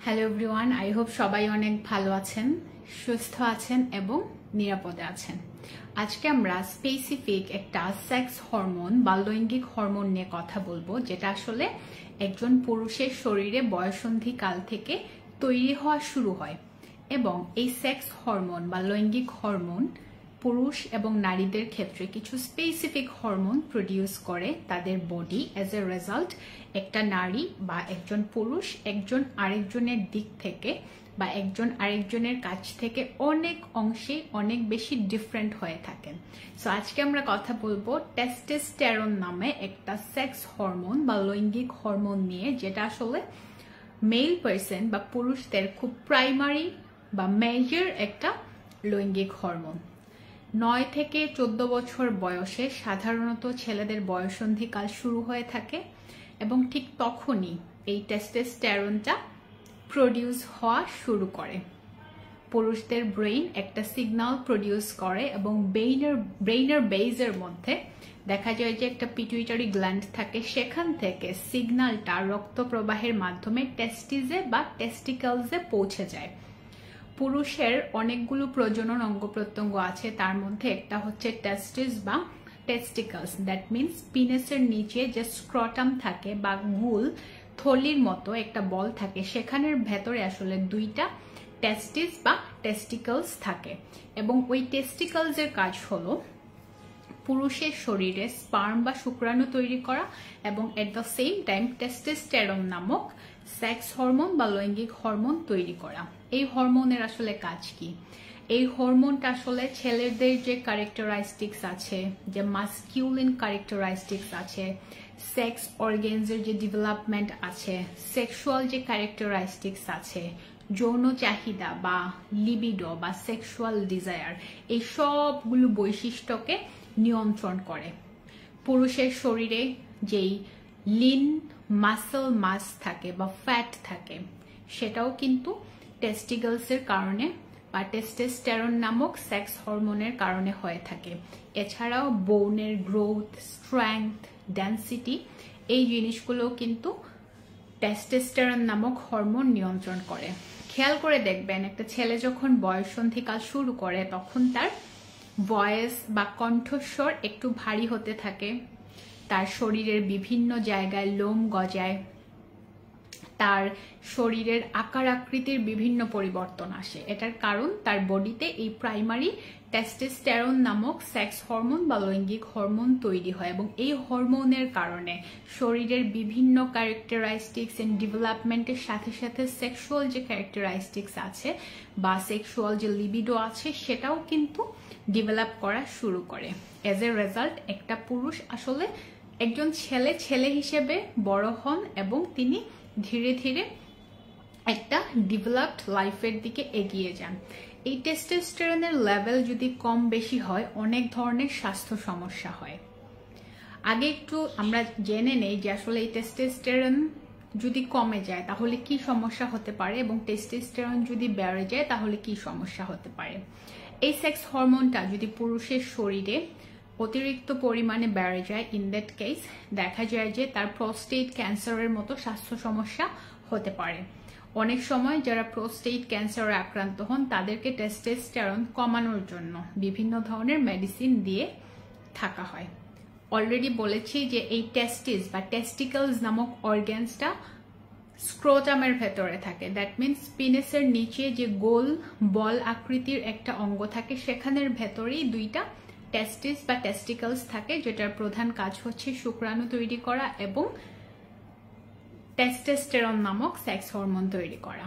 Hello everyone, I hope সবাই অনেক ভালো আছেন, সুস্থ আছেন এবং নিরাপদে আছেন। আজকে আমরা স্পেসিফিক একটা সেক্স হরমোন বা লৈঙ্গিক হরমোন নিয়ে কথা বলবো, যেটা আসলে একজন পুরুষের শরীরে বয়সন্ধি কাল থেকে তৈরি হওয়া শুরু হয় এবং এই সেক্স হরমোন বা লৈঙ্গিক হরমোন পুরুষ এবং নারীদের ক্ষেত্রে কিছু স্পেসিফিক হরমোন প্রডিউস করে তাদের বডি। অ্যাজ এ রেজাল্ট একটা নারী বা একজন পুরুষ একজন আরেকজনের দিক থেকে বা একজন আরেকজনের কাছ থেকে অনেক অংশে অনেক বেশি ডিফারেন্ট হয়ে থাকেন। সো আজকে আমরা কথা বলবো টেস্টোস্টেরন নামে একটা সেক্স হরমোন বা লৈঙ্গিক হরমোন নিয়ে, যেটা আসলে মেল পার্সন বা পুরুষদের খুব প্রাইমারি বা মেজর একটা লৈঙ্গিক হরমোন। 9 থেকে 14 বছর বয়সে সাধারণত ছেলেদের বয়সন্ধিকাল শুরু হয়ে থাকে এবং ঠিক তখনই এই টেস্টোস্টেরনটা প্রডিউস হওয়া শুরু করে। পুরুষদের ব্রেইন একটা সিগন্যাল প্রডিউস করে এবং ব্রেইনের বেজের মধ্যে দেখা যায় যে একটা পিটুইটারি গ্ল্যান্ড থাকে, সেখান থেকে সিগন্যালটা রক্ত প্রবাহের মাধ্যমে টেস্টিসে বা টেস্টিকলসে পৌঁছে যায়। পুরুষের অনেকগুলো প্রজনন অঙ্গ প্রত্যঙ্গ আছে, তার মধ্যে একটা হচ্ছে টেস্টিস বা টেস্টিকলস। দ্যাট মিনস পিনেসের নিচে যে স্ক্রটাম থাকে বা গুল থলির মতো একটা বল থাকে, সেখানের ভেতরে আসলে দুইটা টেস্টিস বা টেস্টিকলস থাকে এবং ওই টেস্টিকলসের কাজ হলো পুরুষের শরীরে স্পার্ম বা শুক্রাণু তৈরি করা এবং at the same time testosterone নামক সেক্স হরমোন বা লৈঙ্গিক হরমোন তৈরি করা। এই হরমোনের আসলে কাজ কি? এই হরমোনটা আসলে ছেলেদের যে ক্যারেক্টারিস্টিক্স আছে, যে মাস্কিউলিন ক্যারেক্টারিস্টিক্স আছে, সেক্স অর্গানসের যে ডেভেলপমেন্ট আছে, সেক্সুয়াল যে ক্যারেক্টারিস্টিক্স আছে, যৌন চাহিদা বা লিবিডো বা সেক্সুয়াল ডিজায়ার, এই সবগুলো বৈশিষ্ট্যকে নিয়ন্ত্রণ করে। পুরুষের শরীরে যেই লিন মাসল মাস থাকে বা ফ্যাট থাকে, সেটাও কিন্তু টেস্টিকলসের কারণে বা টেস্টোস্টেরন নামক সেক্স হরমোনের কারণে হয়ে থাকে। এছাড়াও বোনের গ্রোথ, স্ট্রেংথ, ডেন্সিটি, এই জিনিসগুলো কিন্তু টেস্টোস্টেরন নামক হরমোন নিয়ন্ত্রণ করে। খেয়াল করে দেখবেন, একটা ছেলে যখন বয়সন্ধিকাল শুরু করে তখন তার ভয়েস বা কণ্ঠস্বর একটু ভারী হতে থাকে, তার শরীরের বিভিন্ন জায়গায় লোম গজায়, তার শরীরের আকার আকৃতির বিভিন্ন পরিবর্তন আসে। এটার কারণ তার বডিতে এই প্রাইমারি টেস্টোস্টেরন নামক সেক্স হরমোন বা লৈঙ্গিক হরমোন তৈরি হয় এবং এই হরমোনের কারণে শরীরের বিভিন্ন ক্যারেক্টারিস্টিক্স এন্ড ডেভেলপমেন্টের সাথে সাথে সেক্সুয়াল যে ক্যারেক্টারিস্টিক্স আছে বা সেক্সুয়াল যে লিবিডো আছে, সেটাও কিন্তু ডেভেলপ করা শুরু করে। এজ এ রেজাল্ট একটা পুরুষ আসলে একজন ছেলে হিসেবে বড় হন এবং তিনি ধীরে ধীরে একটা ডেভেলপড লাইফের দিকে এগিয়ে যান। এই টেস্টোস্টেরনের লেভেল যদি কম বেশি হয়, অনেক ধরনের স্বাস্থ্য সমস্যা হয়। আগে একটু আমরা জেনে নেই যে আসলে এই টেস্টোস্টেরন যদি কমে যায় তাহলে কি সমস্যা হতে পারে এবং টেস্টোস্টেরন যদি বেড়ে যায় তাহলে কি সমস্যা হতে পারে। এই সেক্স হরমোনটা যদি পুরুষের শরীরে অতিরিক্ত পরিমাণে বেড়ে যায়, ইন দ্যাট কেস দেখা যায় যে তার প্রোস্টেট ক্যান্সারের মতো স্বাস্থ্য সমস্যা হতে পারে। অনেক সময় যারা প্রোস্টেট ক্যান্সারে আক্রান্ত হন তাদেরকে টেস্টোস্টেরন কমানোর জন্য বিভিন্ন ধরনের মেডিসিন দিয়ে থাকা হয়। অলরেডি বলেছি যে এই টেস্টিস বা টেস্টিকলস নামক অর্গানসটা স্ক্রোটামের ভেতরে থাকে। দ্যাট মিনস পিনেসের নিচে যে গোল বল আকৃতির একটা অঙ্গ থাকে, সেখানের ভেতরেই দুইটা টেস্টিস বা টেস্টিকলস থাকে, যেটার প্রধান কাজ হচ্ছে শুক্রাণু তৈরি করা এবং টেস্টোস্টেরন নামক সেক্স হরমোন তৈরি করা।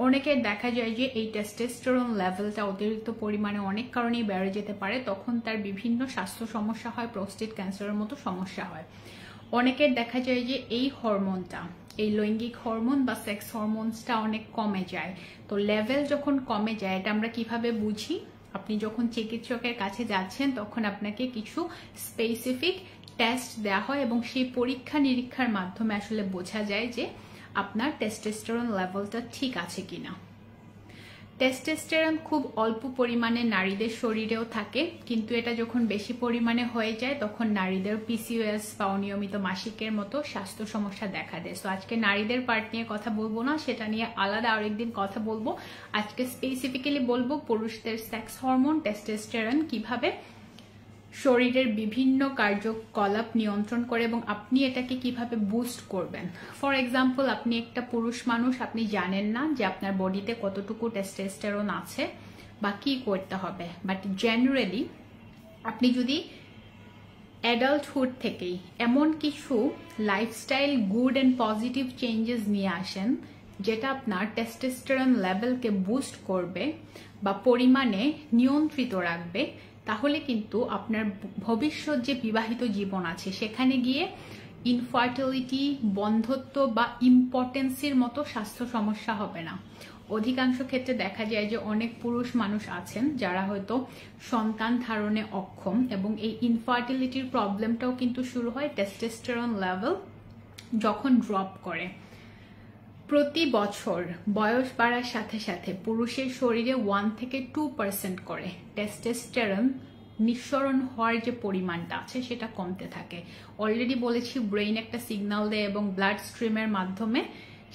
অনেকের দেখা যায় যে এই টেস্টোস্টেরন লেভেলটা অতিরিক্ত পরিমাণে অনেক কারণেই বেড়ে যেতে পারে, তখন তার বিভিন্ন স্বাস্থ্য সমস্যা হয়, প্রোস্টেট ক্যান্সারের মতো সমস্যা হয়। অনেকের দেখা যায় যে এই হরমোনটা, এই লৈঙ্গিক হরমোন বা সেক্স হরমোনসটা অনেক কমে যায়। তো লেভেল যখন কমে যায়, এটা আমরা কিভাবে বুঝি? আপনি যখন চিকিৎসকের কাছে যাচ্ছেন তখন আপনাকে কিছু স্পেসিফিক টেস্ট দেওয়া হয় এবং সেই পরীক্ষা নিরীক্ষার মাধ্যমে আসলে বোঝা যায় যে আপনার টেস্টোস্টেরন লেভেলটা ঠিক আছে কিনা। টেস্টোস্টেরন খুব অল্প পরিমাণে নারীদের শরীরেও থাকে, কিন্তু এটা যখন বেশি পরিমাণে হয়ে যায় তখন নারীদের পিসিওএস বা অনিয়মিত মাসিকের মতো স্বাস্থ্য সমস্যা দেখা দেয়। সো আজকে নারীদের পার্ট নিয়ে কথা বলবো না, সেটা নিয়ে আলাদা আরেকদিন কথা বলবো। আজকে স্পেসিফিক্যালি বলবো পুরুষদের সেক্স হরমোন টেস্টোস্টেরন কিভাবে শরীরের বিভিন্ন কার্যকলাপ নিয়ন্ত্রণ করে এবং আপনি এটাকে কিভাবে বুস্ট করবেন। ফর এক্সাম্পল, আপনি একটা পুরুষ মানুষ, আপনি জানেন না যে আপনার বডিতে কতটুকু টেস্টোস্টেরন আছে বা কি করতে হবে, বাট জেনারেলি আপনি যদি অ্যাডাল্টহুড থেকেই এমন কিছু lifestyle good and positive changes নিয়ে আসেন যেটা আপনার টেস্টোস্টেরন লেভেলকে বুস্ট করবে বা পরিমাণে নিয়ন্ত্রিত রাখবে, তাহলে কিন্তু আপনার ভবিষ্যৎ যে বিবাহিত জীবন আছে সেখানে গিয়ে ইনফার্টিলিটি, বন্ধ্যত্ব বা ইম্পর্টেন্সির মতো স্বাস্থ্য সমস্যা হবে না। অধিকাংশ ক্ষেত্রে দেখা যায় যে অনেক পুরুষ মানুষ আছেন যারা হয়তো সন্তান ধারণে অক্ষম, এবং এই ইনফার্টিলিটির প্রবলেমটাও কিন্তু শুরু হয় টেস্টোস্টেরন লেভেল যখন ড্রপ করে। প্রতি বছর বয়স বাড়ার সাথে সাথে পুরুষের শরীরে 1 থেকে 2% করে টেস্টোস্টেরন নিঃসরণ হওয়ার যে পরিমাণটা আছে সেটা কমতে থাকে। অলরেডি বলেছি, ব্রেইন একটা সিগন্যাল দেয় এবং ব্লাড স্ট্রিমের মাধ্যমে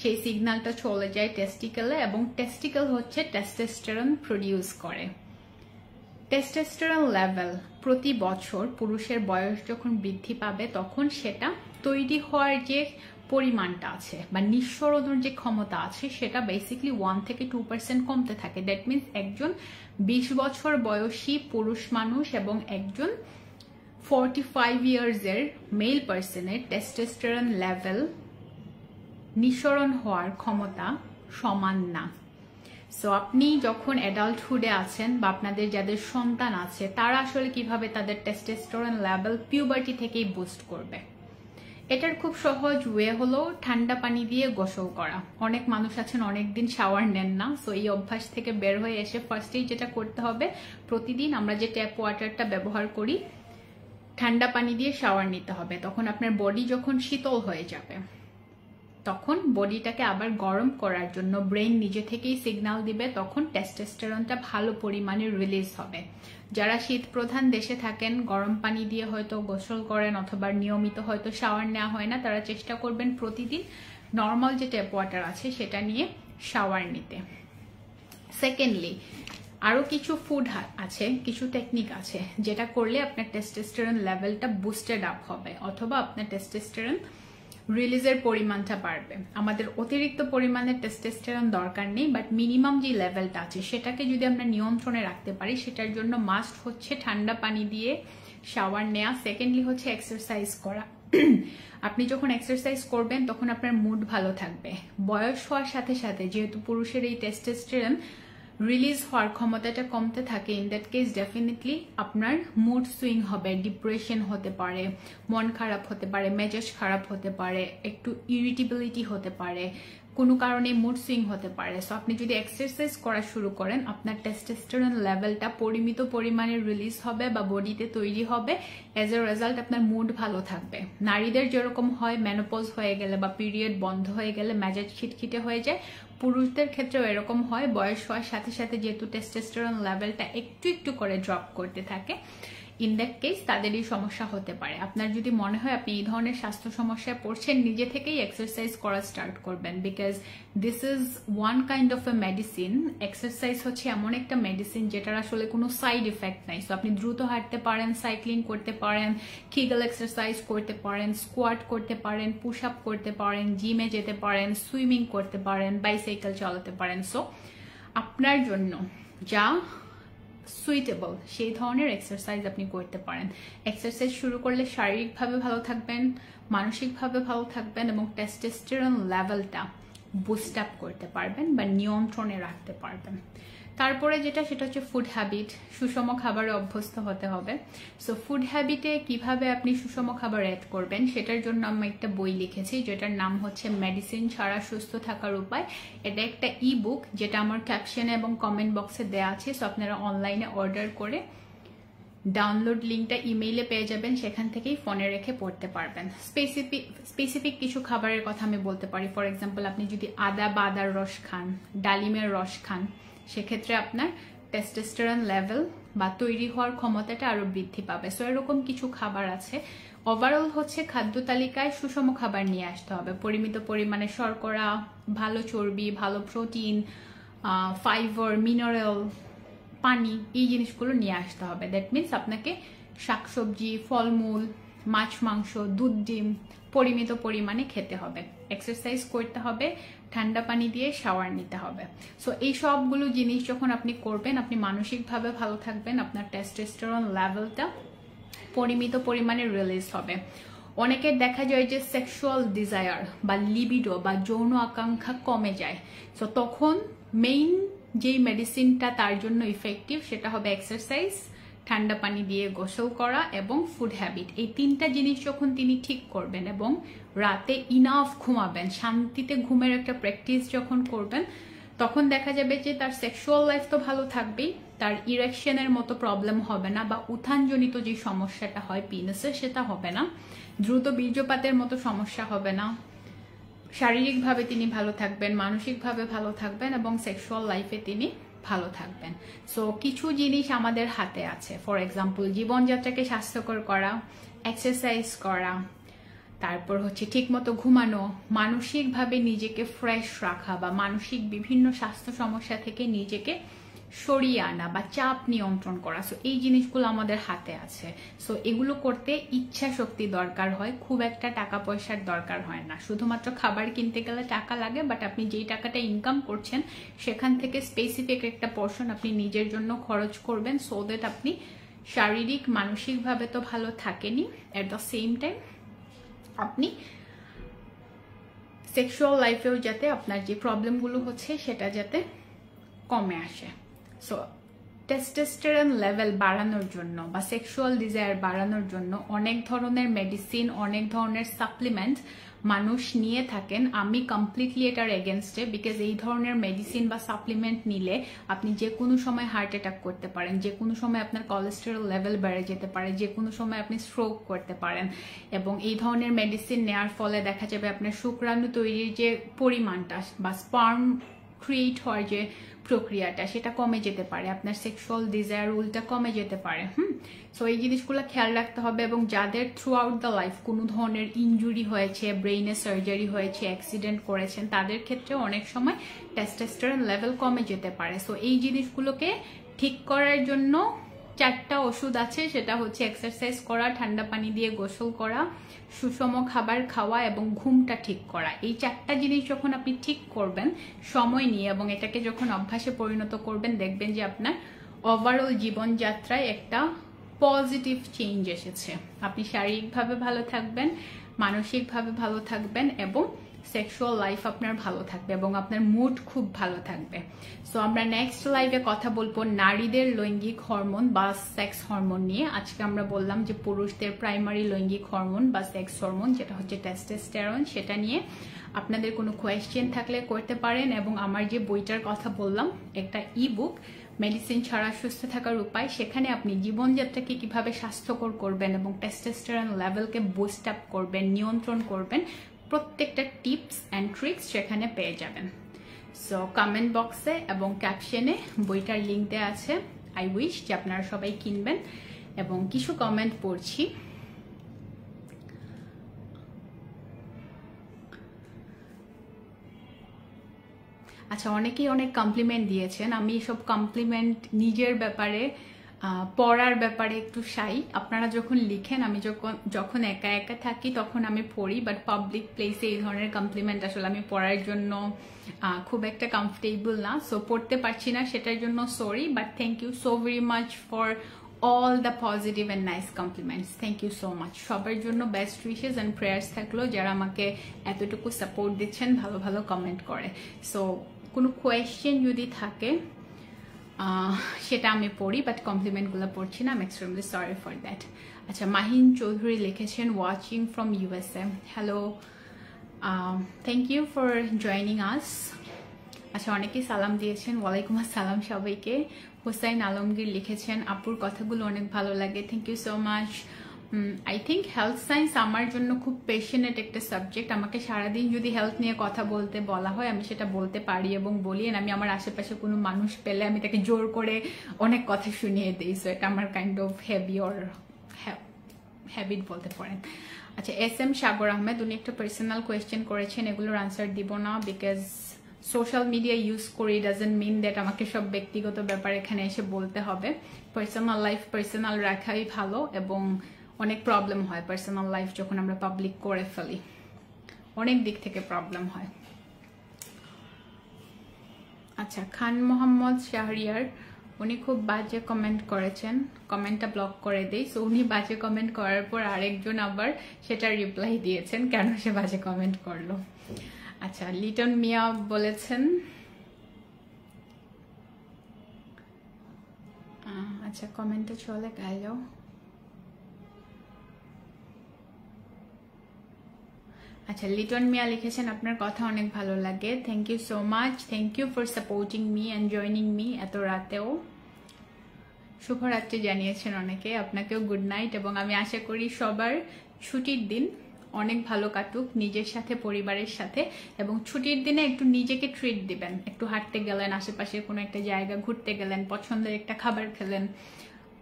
সেই সিগন্যালটা চলে যায় টেস্টিকেলে, এবং টেস্টিকেল হচ্ছে টেস্টোস্টেরন প্রডিউস করে। টেস্টোস্টেরন লেভেল প্রতি বছর পুরুষের বয়স যখন বৃদ্ধি পাবে তখন সেটা তৈরি হওয়ার যে পরিমাণটা আছে বা নিঃসরণের যে ক্ষমতা আছে সেটা বেসিক্যালি 1 থেকে 2% কমতে থাকে। দ্যাট মিনস একজন 20 বছর বয়সী পুরুষ মানুষ এবং একজন 45 ইয়ার্সের মেল পার্সনের টেস্টোস্টেরন লেভেল নিঃসরণ হওয়ার ক্ষমতা সমান না। সো আপনি যখন অ্যাডাল্টহুডে আছেন বা আপনাদের যাদের সন্তান আছে তারা আসলে কিভাবে তাদের টেস্টোস্টেরন লেভেল পিউবার্টি থেকেই বুস্ট করবে। এটার খুব সহজ ওয়ে হলো ঠান্ডা পানি দিয়ে গোসল করা। অনেক মানুষ আছেন অনেকদিন শাওয়ার নেন না, সো এই অভ্যাস থেকে বের হয়ে এসে ফার্স্টেই যেটা করতে হবে, প্রতিদিন আমরা যে ট্যাপ ওয়াটারটা ব্যবহার করি ঠান্ডা পানি দিয়ে শাওয়ার নিতে হবে। তখন আপনার বডি যখন শীতল হয়ে যাবে তখন বডিটাকে আবার গরম করার জন্য ব্রেইন নিজে থেকেই সিগন্যাল দিবে, তখন টেস্টোস্টেরনটা ভালো পরিমাণে রিলিজ হবে। যারা শীত প্রধান দেশে থাকেন, গরম পানি দিয়ে হয়তো গোসল করেন অথবা নিয়মিত হয়তো শাওয়ার নেওয়া হয় না, তারা চেষ্টা করবেন প্রতিদিন নর্মাল যে ট্যাপ ওয়াটার আছে সেটা নিয়ে শাওয়ার নিতে। সেকেন্ডলি, আরো কিছু ফুড আছে, কিছু টেকনিক আছে যেটা করলে আপনার টেস্টোস্টেরন লেভেলটা বুস্টেড আপ হবে অথবা আপনার টেস্টোস্টেরন রিলিজের পরিমাণটা বাড়বে। আমাদের অতিরিক্ত পরিমাণে টেস্টোস্টেরন দরকার নেই, বাট মিনিমাম যে লেভেলটা আছে সেটাকে যদি আমরা নিয়ন্ত্রণে রাখতে পারি সেটার জন্য মাস্ট হচ্ছে ঠান্ডা পানি দিয়ে শাওয়ার নেওয়া। সেকেন্ডলি হচ্ছে এক্সারসাইজ করা। আপনি যখন এক্সারসাইজ করবেন তখন আপনার মুড ভালো থাকবে। বয়স হওয়ার সাথে সাথে যেহেতু পুরুষের এই টেস্টোস্টেরন রিলিজ হওয়ার ক্ষমতাটা কমতে থাকে, ইন দ্যাট কেস ডেফিনেটলি আপনার মুড সুইং হবে, ডিপ্রেশন হতে পারে, মন খারাপ হতে পারে, মেজাজ খারাপ হতে পারে, একটু ইরিটেবিলিটি হতে পারে, কোনো কারণে মুড সুইং হতে পারে। সো আপনি যদি এক্সারসাইজ করা শুরু করেন আপনার টেস্টোস্টেরন লেভেলটা পরিমিত পরিমাণে রিলিজ হবে বা বডিতে তৈরি হবে। এজ এ রেজাল্ট আপনার মুড ভালো থাকবে। নারীদের যেরকম হয় মেনোপজ হয়ে গেলে বা পিরিয়ড বন্ধ হয়ে গেলে মেজাজ খিটখিটে হয়ে যায়, পুরুষদের ক্ষেত্রেও এরকম হয়। বয়স হওয়ার সাথে সাথে যেহেতু টেস্টোস্টেরন লেভেলটা একটু একটু করে ড্রপ করতে থাকে, ইন দ্যাট কেস তাদেরই সমস্যা হতে পারে। আপনার যদি মনে হয় আপনি এই ধরনের স্বাস্থ্য সমস্যায় পড়ছেন, নিজে থেকেই এক্সারসাইজ করা স্টার্ট করবেন, because this is one kind of A medicine. Exercise হচ্ছে এমন একটা মেডিসিন যেটার আসলে কোনো সাইড ইফেক্ট নাই। সো আপনি দ্রুত হাঁটতে পারেন, সাইক্লিং করতে পারেন, কিগল এক্সারসাইজ করতে পারেন, স্কোয়াট করতে পারেন, পুশ আপ করতে পারেন, জিমে যেতে পারেন, সুইমিং করতে পারেন, বাইসাইকেল চালাতে পারেন। সো আপনার জন্য যা সুইটেবল সেই ধরনের এক্সারসাইজ আপনি করতে পারেন। এক্সারসাইজ শুরু করলে শারীরিকভাবে ভালো থাকবেন, মানসিকভাবে ভালো থাকবেন এবং টেস্টোস্টেরন লেভেলটা বুস্ট আপ করতে পারবেন বা নিয়ন্ত্রণে রাখতে পারবেন। তারপরে যেটা সেটা হচ্ছে ফুড হ্যাবিট। সুষম খাবারে অভ্যস্ত হতে হবে। সো ফুড হ্যাবিটে কিভাবে আপনি সুষম খাবার অ্যাড করবেন সেটার জন্য আমি একটা বই লিখেছি যেটার নাম হচ্ছে মেডিসিন ছাড়া সুস্থ থাকার উপায়। এটা একটা ই বুক যেটা আমার ক্যাপশনে এবং কমেন্ট বক্সে দেওয়া আছে। সো আপনারা অনলাইনে অর্ডার করে ডাউনলোড লিঙ্কটা ইমেইলে পেয়ে যাবেন, সেখান থেকেই ফোনে রেখে পড়তে পারবেন। স্পেসিফিক কিছু খাবারের কথা আমি বলতে পারি। ফর এক্সাম্পল, আপনি যদি আদা বা আদার রস খান, ডালিমের রস খান, সেক্ষেত্রে আপনার টেস্টোস্টেরন লেভেল বা তৈরি হওয়ার ক্ষমতাটা আরো বৃদ্ধি পাবে। সো এরকম কিছু খাবার আছে। ওভারঅল হচ্ছে খাদ্য তালিকায় সুষম খাবার নিয়ে আসতে হবে, পরিমিত পরিমাণে শর্করা, ভালো চর্বি, ভালো প্রোটিন, ফাইবার, মিনারেল, পানি, এই জিনিসগুলো নিয়ে আসতে হবে। দ্যাট মিনস আপনাকে শাকসবজি, ফলমূল, মাছ, মাংস, দুধ, ডিম পরিমিত পরিমাণে খেতে হবে, এক্সারসাইজ করতে হবে, ঠান্ডা পানি দিয়ে শাওয়ার নিতে হবে। সো এই সবগুলো জিনিস যখন আপনি করবেন, আপনি মানসিকভাবে ভালো থাকবেন, আপনার টেস্টোস্টেরন লেভেলটা পরিমিত পরিমাণে রিলিজ হবে। অনেকের দেখা যায় যে সেক্সুয়াল ডিজায়ার বা লিবিডো বা যৌন আকাঙ্ক্ষা কমে যায়। সো তখন মেইন যেই মেডিসিনটা তার জন্য ইফেক্টিভ সেটা হবে এক্সারসাইজ, ঠান্ডা পানি দিয়ে গোসল করা এবং ফুড হ্যাবিট। এই তিনটা জিনিস যখন তিনি ঠিক করবেন এবং রাতে ইনাফ ঘুমাবেন, শান্তিতে ঘুমের একটা প্র্যাকটিস যখন করবেন, তখন দেখা যাবে যে তার সেক্সুয়াল লাইফ তো ভালো থাকবেই, তার ইরেকশনের মতো প্রবলেম হবে না বা উত্থানজনিত যে সমস্যাটা হয় পিনাসের সেটা হবে না, দ্রুত বীর্যপাতের মতো সমস্যা হবে না, শারীরিকভাবে তিনি ভালো থাকবেন, মানসিকভাবে ভালো থাকবেন এবং সেক্সুয়াল লাইফে তিনি ভালো থাকবেন। সো কিছু জিনিস আমাদের হাতে আছে। ফর এক্সাম্পল, জীবনযাত্রাকে স্বাস্থ্যকর করা, এক্সারসাইজ করা, তারপর হচ্ছে ঠিকমতো ঘুমানো, মানসিকভাবে নিজেকে ফ্রেশ রাখা বা মানসিক বিভিন্ন স্বাস্থ্য সমস্যা থেকে নিজেকে সরিয়ে আনা বা চাপ নিয়ন্ত্রণ করা। সো এই জিনিসগুলো আমাদের হাতে আছে। সো এগুলো করতে ইচ্ছা শক্তি দরকার হয়, খুব একটা টাকা পয়সার দরকার হয় না। শুধুমাত্র খাবার কিনতে গেলে টাকা লাগে, বাট আপনি যেই টাকাটা ইনকাম করছেন সেখান থেকে স্পেসিফিক একটা পোর্শন আপনি নিজের জন্য খরচ করবেন, সো দ্যাট আপনি শারীরিক মানসিকভাবে তো ভালো থাকেনই, এট দ্য সেম টাইম আপনি সেক্সুয়াল লাইফেও যাতে আপনার যে প্রবলেমগুলো হচ্ছে সেটা যাতে কমে আসে। সো টেস্টোস্টেরন লেভেল বাড়ানোর জন্য বা সেক্সুয়াল ডিজায়ার বাড়ানোর জন্য অনেক ধরনের মেডিসিন, অনেক ধরনের সাপ্লিমেন্ট মানুষ নিয়ে থাকেন। আমি কমপ্লিটলি এটার এগেনস্টে, বিকজ এই ধরনের মেডিসিন বা সাপ্লিমেন্ট নিলে আপনি যে কোনো সময় হার্ট অ্যাটাক করতে পারেন, যে কোনো সময় আপনার কোলেস্টেরল লেভেল বেড়ে যেতে পারে, যে কোনো সময় আপনি স্ট্রোক করতে পারেন। এবং এই ধরনের মেডিসিন নেওয়ার ফলে দেখা যাবে আপনার শুক্রাণু তৈরির যে পরিমাণটা বা স্পার্ম ক্রিয়েট হওয়ার যে প্রক্রিয়াটা সেটা কমে যেতে পারে, আপনার সেক্সুয়াল ডিজায়ার উল্টা কমে যেতে পারে। সো এই জিনিসগুলো খেয়াল রাখতে হবে। এবং যাদের থ্রু আউট দ্য লাইফ কোনো ধরনের ইনজুরি হয়েছে, ব্রেইনে সার্জারি হয়েছে, অ্যাক্সিডেন্ট করেছেন, তাদের ক্ষেত্রে অনেক সময় টেস্টোস্টেরন লেভেল কমে যেতে পারে। সো এই জিনিসগুলোকে ঠিক করার জন্য 4টা ওষুধ আছে, সেটা হচ্ছে এক্সারসাইজ করা, ঠান্ডা পানি দিয়ে গোসল করা, সুষম খাবার খাওয়া এবং ঘুমটা ঠিক করা। এই 4টা জিনিস যখন আপনি ঠিক করবেন সময় নিয়ে এবং এটাকে যখন অভ্যাসে পরিণত করবেন, দেখবেন যে আপনার ওভারঅল জীবনযাত্রায় একটা পজিটিভ চেঞ্জ এসেছে। আপনি শারীরিকভাবে ভালো থাকবেন, মানসিকভাবে ভালো থাকবেন এবং সেক্সুয়াল লাইফ আপনার ভালো থাকবে এবং আপনার মুড খুব ভালো থাকবে। সো আমরা নেক্সট লাইভে কথা বলবো নারীদের লৈঙ্গিক হরমোন বা সেক্স হরমোন নিয়ে। আজকে আমরা বললাম যে পুরুষদের প্রাইমারি লৈঙ্গিক হরমোন বা সেক্স হরমোন যেটা হচ্ছে টেস্টোস্টেরন, সেটা নিয়ে আপনাদের কোনো কোয়েশ্চেন থাকলে করতে পারেন। এবং আমার যে বইটার কথা বললাম, একটা ই-বুক মেডিসিন ছাড়া সুস্থ থাকার উপায়, সেখানে আপনি জীবনযাত্রাকে কিভাবে স্বাস্থ্যকর করবেন এবং টেস্টোস্টেরন লেভেলকে বুস্ট আপ করবেন, নিয়ন্ত্রণ করবেন, প্রত্যেকটা টিপস অ্যান্ড ট্রিক্স সেখানে পেয়ে যাবেন। সো কমেন্ট বক্সে এবং ক্যাপশনে বইটার লিঙ্ক দেওয়া আছে। আই উইশ যে আপনারা সবাই কিনবেন। এবং কিছু কমেন্ট পড়ছি। আচ্ছা, অনেকেই অনেক কমপ্লিমেন্ট দিয়েছেন। আমি এসব কমপ্লিমেন্ট নিজের ব্যাপারে, পড়ার ব্যাপারে একটু শাই। আপনারা যখন লিখেন, আমি যখন একা একা থাকি তখন আমি পড়ি, বাট পাবলিক প্লেসে এই ধরনের কমপ্লিমেন্ট আসলে আমি পড়ার জন্য খুব একটা কমফোর্টেবল না। সো পড়তে পারছি না, সেটার জন্য sorry, but thank you so very much for all the positive and nice compliments. Thank you so much. সবার জন্য বেস্ট উইশেস এন্ড প্রেয়ার্স থাকলো, যারা আমাকে এতটুকু সাপোর্ট দিচ্ছেন, ভালো ভালো কমেন্ট করে। সো কোনো কোয়েশ্চেন যদি থাকে সেটা আমি পড়ি, বাট কমপ্লিমেন্টগুলো পড়ছি না। I am extremely sorry for that. আচ্ছা, মাহিন চৌধুরী লিখেছেন watching from USA. Hello, thank you for joining us. আচ্ছা, অনেকেই সালাম দিয়েছেন, ওয়ালাইকুম আসসালাম সবাইকে। হোসাইন আলমগীর লিখেছেন আপুর কথাগুলো অনেক ভালো লাগে, thank you so much. I think health science আমার জন্য খুব প্যাশনেট একটা সাবজেক্ট। আমাকে সারাদিন যদি হেলথ নিয়ে কথা বলতে বলা হয় আমি সেটা বলতে পারি এবং বলি। আমি আমার আশেপাশে কোনো মানুষ পেলে আমি তাকে জোর করে অনেক কথা শুনিয়ে দিই। সো এটা আমার কাইন্ড অফ হ্যাবিট বলতে পারেন। আচ্ছা, SM সাগর আহমেদ, উনি একটা পার্সোনাল কোয়েশ্চেন করেছেন, এগুলোর আনসার দিব না বিকজ সোশ্যাল মিডিয়া ইউজ করি ডাজন্ট মিন দ্যাট আমাকে সব ব্যক্তিগত ব্যাপার এখানে এসে বলতে হবে। পার্সোনাল লাইফ পার্সোনাল রাখাই ভালো, এবং অনেক প্রবলেম হয় পার্সোনাল লাইফ যখন আমরা পাবলিক করে ফেলি, অনেক দিক থেকে প্রবলেম হয়। আচ্ছা, খান মোহাম্মদ শাহরিয়ার, উনি খুব বাজে কমেন্ট করেছেন, কমেন্টটা ব্লক করে দেই। সো উনি বাজে কমেন্ট করার পর আরেকজন আবার সেটা রিপ্লাই দিয়েছেন কেন সে বাজে কমেন্ট করলো। আচ্ছা, লিটন মিয়া বলেছেন, আচ্ছা কমেন্টে চলে গেল। আচ্ছা, লিটন মিয়া লিখেছেন আপনার কথা অনেক ভালো লাগে, thank you so much, thank you for supporting me and joining me এত রাতেও। শুভরাত্রি জানিয়েছেন অনেকে, আপনাকেও গুড নাইট। এবং আমি আশা করি সবার ছুটির দিন অনেক ভালো কাটুক নিজের সাথে, পরিবারের সাথে। এবং ছুটির দিনে একটু নিজেকে ট্রিট দিবেন, একটু হাঁটতে গেলেন, আশেপাশে কোনো একটা জায়গা ঘুরতে গেলেন, পছন্দের একটা খাবার খেলেন,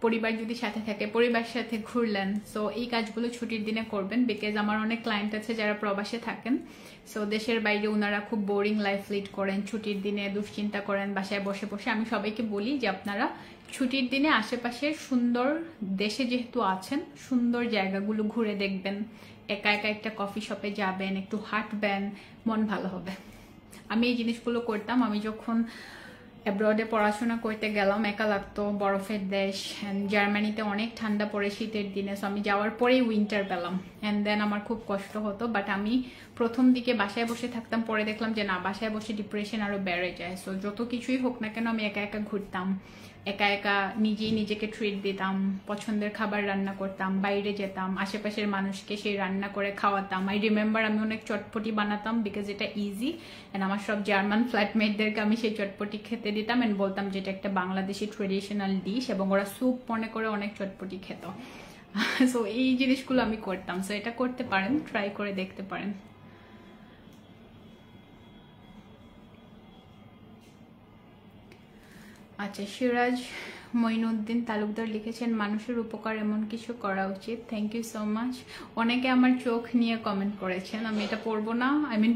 পরিবার যদি সাথে থাকে পরিবারের সাথে ঘুরলেন। সো এই কাজগুলো ছুটির দিনে করবেন, বিকজ আমার অনেক ক্লায়েন্ট আছে যারা প্রবাসে থাকেন। সো দেশের বাইরে ওনারা খুব বোরিং লাইফ লিড করেন, ছুটির দিনে দুশ্চিন্তা করেন বাসায় বসে বসে। আমি সবাইকে বলি যে আপনারা ছুটির দিনে আশেপাশের সুন্দর, দেশে যেহেতু আছেন, সুন্দর জায়গাগুলো ঘুরে দেখবেন, একা একা একটা কফি শপে যাবেন, একটু হাঁটবেন, মন ভালো হবে। আমি এই জিনিসগুলো করতাম। আমি যখন অ্যাব্রডে পড়াশোনা করতে গেলাম, একা লাগতো, বরফের দেশ, জার্মানিতে অনেক ঠান্ডা পড়ে শীতের দিনে। সো আমি যাওয়ার পরেই উইন্টার পেলাম, অ্যান্ড দেন আমার খুব কষ্ট হতো। বাট আমি প্রথম দিকে বাসায় বসে থাকতাম, পরে দেখলাম যে না, বাসায় বসে ডিপ্রেশন আরো বেড়ে যায়। সো যত কিছুই হোক না কেন আমি একা একা ঘুরতাম, একা একা নিজেই নিজেকে ট্রিট দিতাম, পছন্দের খাবার রান্না করতাম, বাইরে যেতাম, আশেপাশের মানুষকে সেই রান্না করে খাওয়াতাম। আই রিমেম্বার আমি অনেক চটপটি বানাতাম বিকজ এটা ইজি, অ্যান্ড আমার সব জার্মান ফ্ল্যাটমেটদেরকে আমি সেই চটপটি খেতে দিতাম অ্যান্ড বলতাম যে এটা একটা বাংলাদেশি ট্রেডিশনাল ডিশ, এবং ওরা স্যুপ মনে করে অনেক চটপটি খেত। সো এই জিনিসগুলো আমি করতাম। সো এটা করতে পারেন, ট্রাই করে দেখতে পারেন। আচ্ছা, সিরাজ মঈনুদ্দিন তালুকদার লিখেছেন মানুষের উপকার এমন কিছু করা উচিত, থ্যাংক ইউ সো মাচ। অনেকে আমার চোখ নিয়ে কমেন্ট করেছেন, আমি এটা পড়বো না,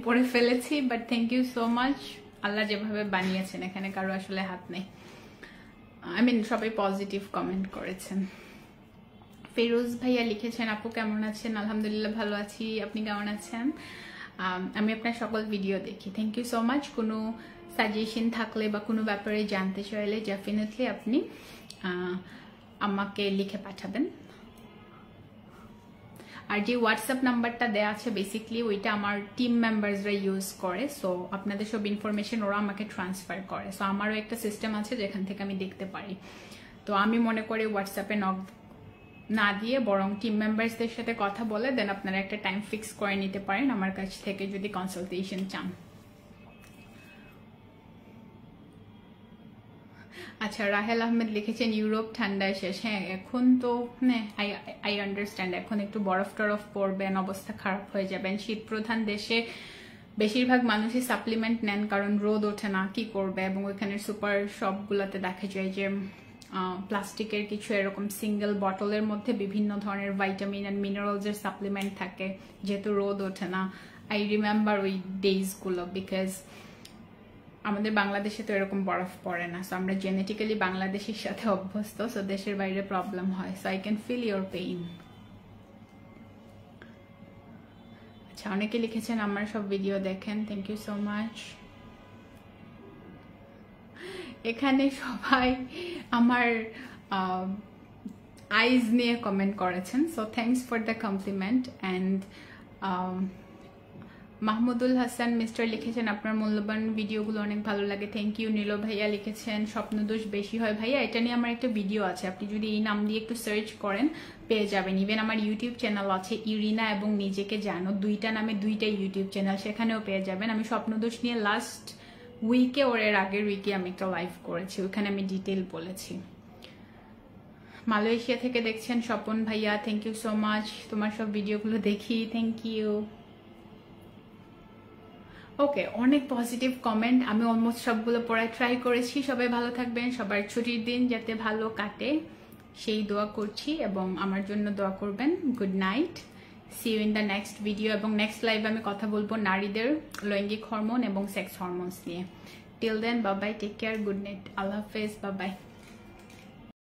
পড়ে ফেলেছি, but thank you so much. আল্লাহ যেভাবে বানিয়েছেন এখানে কারো আসলে হাত নেই। সবাই পজিটিভ কমেন্ট করেছেন। ফেরোজ ভাইয়া লিখেছেন আপু কেমন আছেন? আলহামদুলিল্লাহ ভালো আছি, আপনি কেমন আছেন? আমি আপনার সকল ভিডিও দেখি, থ্যাংক ইউ সো মাচ। কোনো সাজেশন থাকলে বা কোনো ব্যাপারে জানতে চাইলে ডেফিনেটলি আপনি আমাকে লিখে পাঠাবেন। আর যে হোয়াটসঅ্যাপ নাম্বারটা দেওয়া আছে বেসিকলি ওইটা আমার টিম মেম্বার্সরা ইউজ করে। সো আপনাদের সব ইনফরমেশন ওরা আমাকে ট্রান্সফার করে। সো আমারও একটা সিস্টেম আছে যেখান থেকে আমি দেখতে পারি। তো আমি মনে করি হোয়াটসঅ্যাপে নক না দিয়ে বরং টিম মেম্বার্সদের সাথে কথা বলে দেন আপনারা একটা টাইম ফিক্স করে নিতে পারেন আমার কাছ থেকে যদি কনসালটেশন চান। আচ্ছা, রাহেল আহমেদ লিখেছেন ইউরোপ ঠান্ডায় শেষ। হ্যাঁ, এখন তো আই আন্ডারস্ট্যান্ড, এখন একটু বরফ টরফ পড়বেন, অবস্থা খারাপ হয়ে যাবেন। শীত প্রধান দেশে বেশিরভাগ মানুষই সাপ্লিমেন্ট নেন কারণ রোদ ওঠে না, কি করবে। এবং ওইখানের সুপার শপগুলোতে দেখা যায় যে প্লাস্টিকের কিছু এরকম সিঙ্গেল বটলের মধ্যে বিভিন্ন ধরনের ভাইটামিন অ্যান্ড মিনারেলসের সাপ্লিমেন্ট থাকে, যেহেতু রোদ ওঠে না। আই রিমেম্বার ওই ডেজগুলো, বিকজ আমাদের বাংলাদেশে তো এরকম বরফ পড়ে না। সো আমরা জেনেটিক্যালি বাংলাদেশের সাথে অভ্যস্ত, সো দেশের বাইরে প্রবলেম হয়। So I can feel your pain. আচ্ছা, অনেকে লিখেছেন আমার সব ভিডিও দেখেন, থ্যাংক ইউ সো মাচ। এখানে সবাই আমার আইজ নিয়ে কমেন্ট করেছেন, so thanks for the compliment. And Mahmudul Hasan mister লিখেছেন আপনার মূল্যবান ভিডিওগুলো অনেক ভালো লাগে, থ্যাংক ইউ। নীল ভাইয়া লিখেছেন স্বপ্নদোষ বেশি হয় ভাইয়া, এটা নিয়ে আমার একটা ভিডিও আছে, আপনি যদি এই নাম দিয়ে একটু সার্চ করেন পেয়ে যাবেন। ইভেন আমার ইউটিউব চ্যানেল আছে ইরিনা এবং নিজেকে জানো, দুইটা নামে দুইটা ইউটিউব চ্যানেল, সেখানেও পেয়ে যাবেন। আমি স্বপ্নদোষ নিয়ে লাস্ট উইকে ওর এর আগের উইকে আমি একটা লাইভ করেছি, ওইখানে আমি ডিটেল বলেছি। মালয়েশিয়া থেকে দেখছেন স্বপন ভাইয়া, থ্যাংক ইউ সো মাচ। তোমার সব ভিডিওগুলো দেখি, থ্যাংক ইউ। ওকে, অনেক পজিটিভ কমেন্ট, আমি অলমোস্ট সবগুলো পড়ায় ট্রাই করেছি। সবাই ভালো থাকবেন, সবার ছুটির দিন যাতে ভালো কাটে সেই দোয়া করছি, এবং আমার জন্য দোয়া করবেন। Good night, see you in the next video, এবং নেক্সট লাইভে আমি কথা বলবো নারীদের লৈঙ্গিক হরমোন এবং সেক্স হরমোনস নিয়ে। Till then, bye bye, take care, good night, আল্লাহ হাফেজ, বাই বাই।